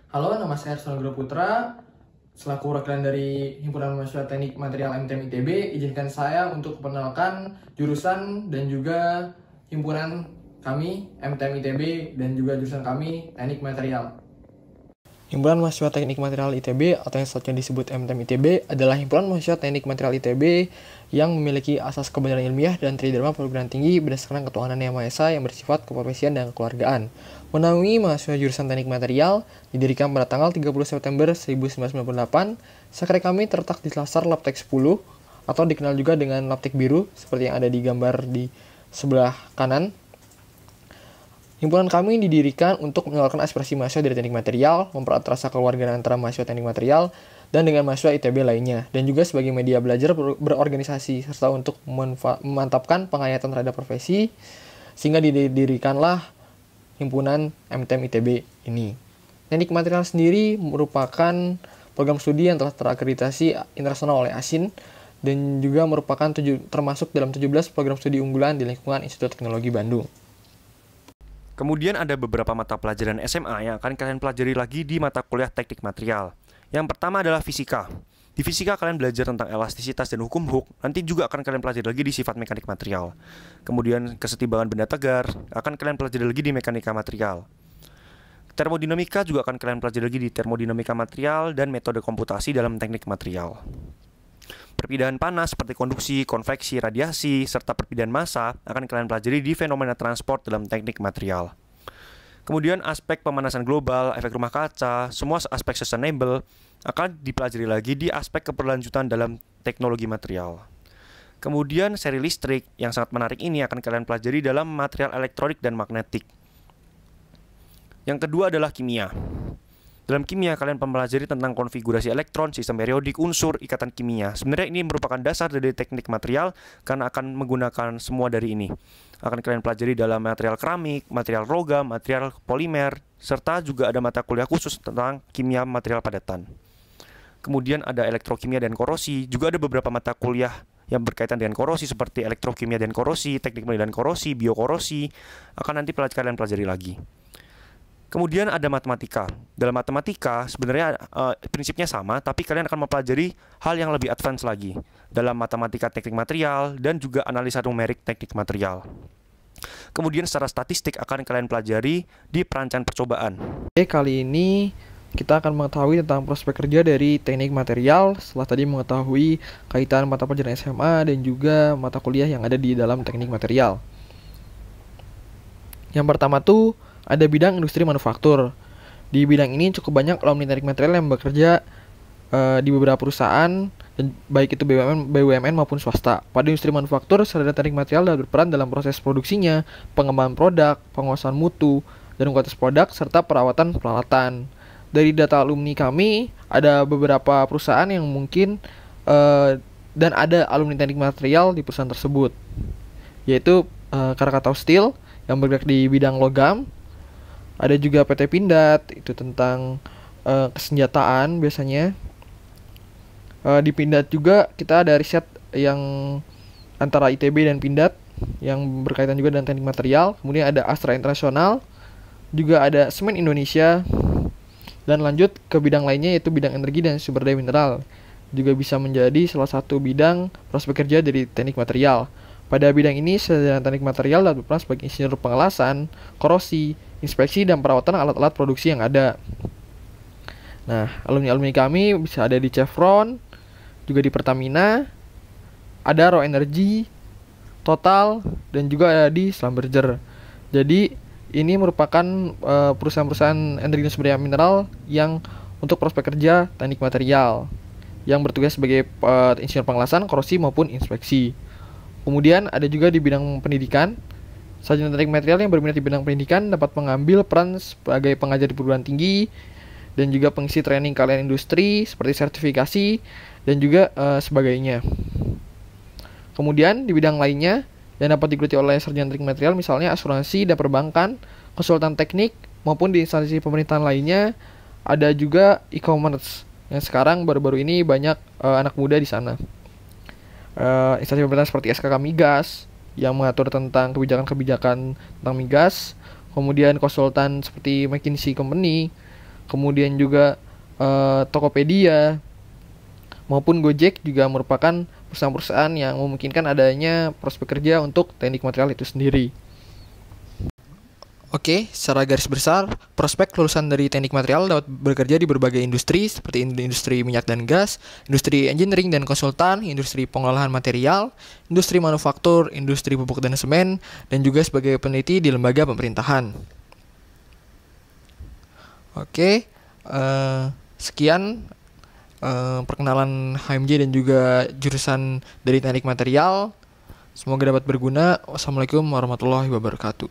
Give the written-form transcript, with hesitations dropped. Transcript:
Halo, nama saya Arsenal Putra. Selaku perwakilan dari Himpunan Mahasiswa Teknik Material MTM ITB, izinkan saya untuk memperkenalkan jurusan dan juga himpunan kami MTM ITB dan juga jurusan kami Teknik Material. Himpunan Mahasiswa Teknik Material ITB atau yang selanjutnya disebut MTM ITB adalah himpunan mahasiswa Teknik Material ITB yang memiliki asas kebenaran ilmiah dan tridharma perguruan tinggi berdasarkan ketuhanan Yang Maha Esa yang bersifat keprofesian dan kekeluargaan. Menaungi mahasiswa jurusan Teknik Material didirikan pada tanggal 30 September 1998. Sekre kami terletak di Selasar Laptek 10 atau dikenal juga dengan Laptek Biru seperti yang ada di gambar di sebelah kanan. Himpunan kami didirikan untuk menyuarakan aspirasi mahasiswa dari teknik material, mempererat rasa keluargaan antara mahasiswa teknik material dan dengan mahasiswa ITB lainnya, dan juga sebagai media belajar berorganisasi, serta untuk memantapkan penghayatan terhadap profesi, sehingga didirikanlah himpunan MTM ITB ini. Teknik material sendiri merupakan program studi yang telah terakreditasi internasional oleh ASIN, dan juga merupakan termasuk dalam 17 program studi unggulan di lingkungan Institut Teknologi Bandung. Kemudian ada beberapa mata pelajaran SMA yang akan kalian pelajari lagi di mata kuliah teknik material. Yang pertama adalah fisika. Di fisika kalian belajar tentang elastisitas dan hukum Hooke, nanti juga akan kalian pelajari lagi di sifat mekanik material. Kemudian kesetimbangan benda tegar, akan kalian pelajari lagi di mekanika material. Termodinamika juga akan kalian pelajari lagi di termodinamika material dan metode komputasi dalam teknik material. Perpindahan panas seperti konduksi, konveksi, radiasi, serta perpindahan massa akan kalian pelajari di fenomena transport dalam teknik material. Kemudian aspek pemanasan global, efek rumah kaca, semua aspek sustainable akan dipelajari lagi di aspek keberlanjutan dalam teknologi material. Kemudian seri listrik yang sangat menarik ini akan kalian pelajari dalam material elektronik dan magnetik. Yang kedua adalah kimia. Dalam kimia, kalian mempelajari tentang konfigurasi elektron, sistem periodik, unsur, ikatan kimia. Sebenarnya ini merupakan dasar dari teknik material karena akan menggunakan semua dari ini. Akan kalian pelajari dalam material keramik, material logam, material polimer, serta juga ada mata kuliah khusus tentang kimia material padatan. Kemudian ada elektrokimia dan korosi. Juga ada beberapa mata kuliah yang berkaitan dengan korosi seperti elektrokimia dan korosi, teknik penilaian korosi, biokorosi. Akan nanti kalian pelajari lagi. Kemudian ada matematika. Dalam matematika sebenarnya prinsipnya sama, tapi kalian akan mempelajari hal yang lebih advance lagi dalam matematika teknik material dan juga analisa numerik teknik material. Kemudian secara statistik akan kalian pelajari di perancangan percobaan. Kali ini kita akan mengetahui tentang prospek kerja dari teknik material setelah tadi mengetahui kaitan mata pelajaran SMA dan juga mata kuliah yang ada di dalam teknik material. Yang pertama tuh ada bidang industri manufaktur. Di bidang ini cukup banyak alumni teknik material yang bekerja di beberapa perusahaan, baik itu BUMN maupun swasta. Pada industri manufaktur, sarjana teknik material dapat berperan dalam proses produksinya, pengembangan produk, penguasaan mutu, dan kualitas produk, serta perawatan peralatan. Dari data alumni kami, ada beberapa perusahaan yang mungkin dan ada alumni teknik material di perusahaan tersebut, yaitu Krakatau Steel yang bergerak di bidang logam. Ada juga PT Pindad, itu tentang kesenjataan biasanya. Di Pindad juga kita ada riset yang antara ITB dan Pindad yang berkaitan juga dengan teknik material. Kemudian ada Astra Internasional, juga ada Semen Indonesia, dan lanjut ke bidang lainnya yaitu bidang energi dan sumber daya mineral. Juga bisa menjadi salah satu bidang prospek kerja dari teknik material. Pada bidang ini, sarjana teknik material dapat berperan sebagai insinyur pengelasan, korosi, inspeksi, dan perawatan alat-alat produksi yang ada. Nah, alumni-alumni kami bisa ada di Chevron, juga di Pertamina, ada Raw Energy, Total, dan juga ada di Schlumberger. Jadi, ini merupakan perusahaan-perusahaan energi dan sumber daya mineral yang untuk prospek kerja teknik material, yang bertugas sebagai insinyur pengelasan, korosi, maupun inspeksi. Kemudian ada juga di bidang pendidikan. Sarjana teknik material yang berminat di bidang pendidikan dapat mengambil peran sebagai pengajar di perguruan tinggi dan juga pengisi training kalian industri seperti sertifikasi dan juga sebagainya. Kemudian di bidang lainnya yang dapat digeluti oleh sarjana teknik material misalnya asuransi dan perbankan, konsultan teknik maupun di instansi pemerintahan lainnya, ada juga e-commerce yang sekarang baru-baru ini banyak anak muda di sana. Instansi pemerintahan seperti SKK Migas yang mengatur tentang kebijakan-kebijakan tentang migas, kemudian konsultan seperti McKinsey Company, kemudian juga Tokopedia maupun Gojek juga merupakan perusahaan-perusahaan yang memungkinkan adanya prospek kerja untuk teknik material itu sendiri. Oke, secara garis besar, prospek lulusan dari teknik material dapat bekerja di berbagai industri seperti industri minyak dan gas, industri engineering dan konsultan, industri pengolahan material, industri manufaktur, industri pupuk dan semen, dan juga sebagai peneliti di lembaga pemerintahan. Oke, sekian perkenalan HMJ dan juga jurusan dari teknik material. Semoga dapat berguna. Wassalamualaikum warahmatullahi wabarakatuh.